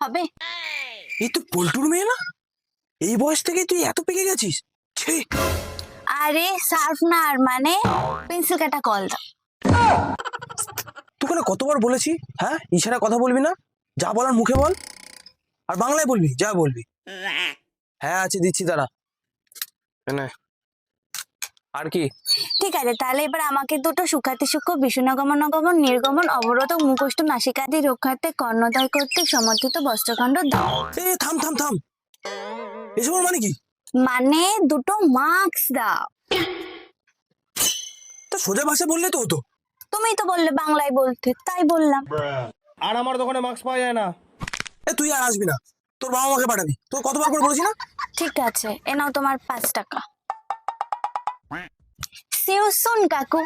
হবে? এই তুই পল্টুর মেয়ে না? এই বয়স থেকে তুই এত পেকে গেছিস? ছি! আরে শার্পনার মানে পেন্সিল কাটা কল দাও। তোকে না কতবার বলেছি, হ্যাঁ ইশারা কথা বলবি না, যা বলার মুখে বল, আর বাংলায় বলবি যা বলবি। হ্যাঁ আছে, দিচ্ছি দাঁড়া। এনে। আর কি? ঠিক আছে, তাহলে এবার আমাকে দুটো সুখাতি সূক্ষ্ম বিষ্ণুগমন গমন নির্গমন অবরোধ মুখষ্ট নাসিকাদি রক্ষার্থে কর্ণদয় কর্তৃক সমর্থিত বস্ত্রখণ্ড দাও। এ থাম থাম থাম, এসব মানে কি? মানে দুটো মার্কস দাও। তা সোজা ভাষা বললে তো হতো। তুমি তো বললে বাংলায় বলতে, তাই বললাম। আর আমার দোকানে মাস্ক পাওয়া যায় না। এ তুই আর আসবি না, তোর বাবা মাকে পাঠাবি, তোর কতবার করে বলেছি না? ঠিক আছে, এ নাও তোমার 5 টাকা। See you soon, কাকু।